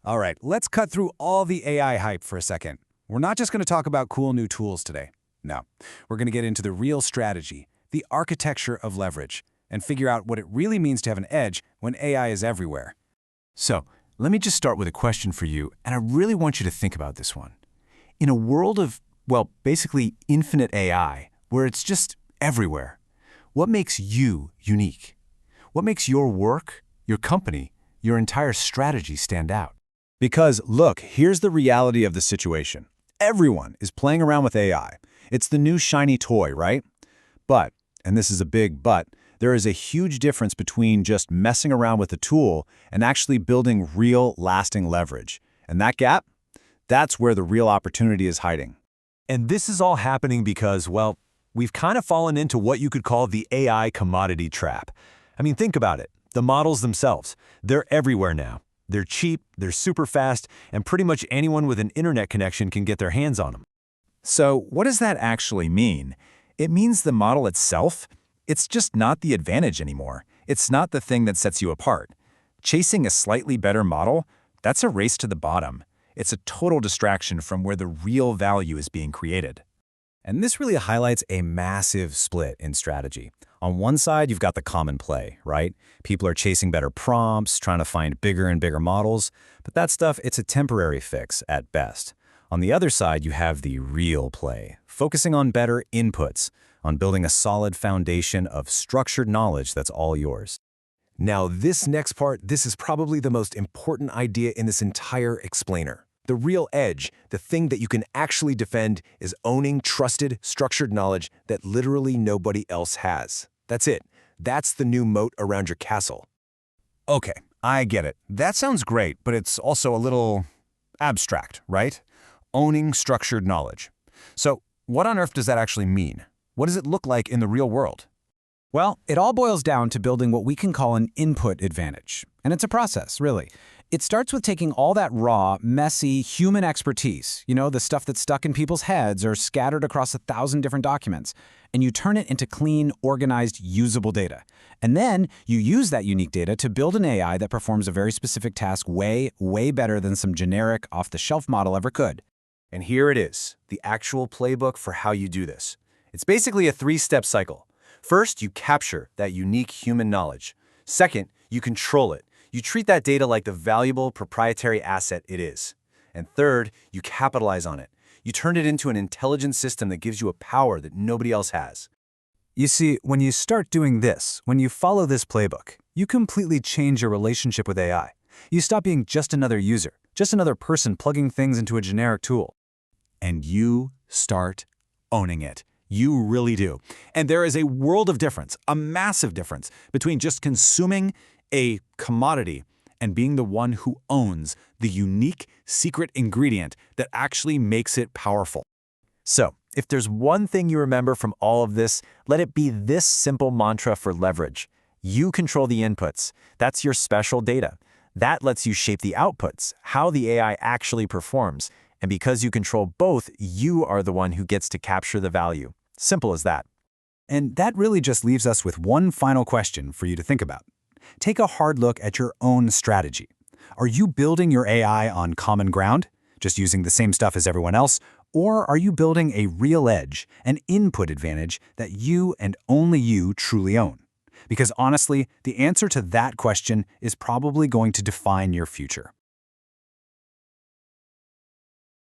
All right, let's cut through all the AI hype for a second. We're not just going to talk about cool new tools today. No, we're going to get into the real strategy, the architecture of leverage, and figure out what it really means to have an edge when AI is everywhere. So, let me just start with a question for you, and I really want you to think about this one. In a world of, well, basically infinite AI, where it's just everywhere, what makes you unique? What makes your work, your company, your entire strategy stand out? Because, look, here's the reality of the situation. Everyone is playing around with AI. It's the new shiny toy, right? But, and this is a big but, there is a huge difference between just messing around with a tool and actually building real, lasting leverage. And that gap? That's where the real opportunity is hiding. And this is all happening because, well, we've kind of fallen into what you could call the AI commodity trap. I mean, think about it. The models themselves, they're everywhere now. They're cheap, they're super fast, and pretty much anyone with an internet connection can get their hands on them. So what does that actually mean? It means the model itself, it's just not the advantage anymore. It's not the thing that sets you apart. Chasing a slightly better model, that's a race to the bottom. It's a total distraction from where the real value is being created. And this really highlights a massive split in strategy. On one side, you've got the common play, right? People are chasing better prompts, trying to find bigger and bigger models, but that stuff, it's a temporary fix at best. On the other side, you have the real play, focusing on better inputs, on building a solid foundation of structured knowledge that's all yours. Now, this next part, this is probably the most important idea in this entire explainer. The real edge, the thing that you can actually defend, is owning trusted, structured knowledge that literally nobody else has. That's it. That's the new moat around your castle. Okay, I get it. That sounds great, but it's also a little abstract, right? Owning structured knowledge. So, what on earth does that actually mean? What does it look like in the real world? Well, it all boils down to building what we can call an input advantage. And it's a process, really. It starts with taking all that raw, messy, human expertise, the stuff that's stuck in people's heads or scattered across 1,000 different documents, and you turn it into clean, organized, usable data. And then you use that unique data to build an AI that performs a very specific task way, way better than some generic, off-the-shelf model ever could. And here it is, the actual playbook for how you do this. It's basically a three-step cycle. First, you capture that unique human knowledge. Second, you control it. You treat that data like the valuable proprietary asset it is. And third, you capitalize on it. You turn it into an intelligent system that gives you a power that nobody else has. You see, when you start doing this, when you follow this playbook, you completely change your relationship with AI. You stop being just another user, just another person plugging things into a generic tool. And you start owning it. You really do. And there is a world of difference, a massive difference, between just consuming a commodity and being the one who owns the unique secret ingredient that actually makes it powerful. So, if there's one thing you remember from all of this, let it be this simple mantra for leverage. You control the inputs. That's your special data. That lets you shape the outputs, how the AI actually performs. And because you control both, you are the one who gets to capture the value. Simple as that. And that really just leaves us with one final question for you to think about. Take a hard look at your own strategy. Are you building your AI on common ground, just using the same stuff as everyone else, or are you building a real edge, an input advantage that you and only you truly own? Because honestly, the answer to that question is probably going to define your future.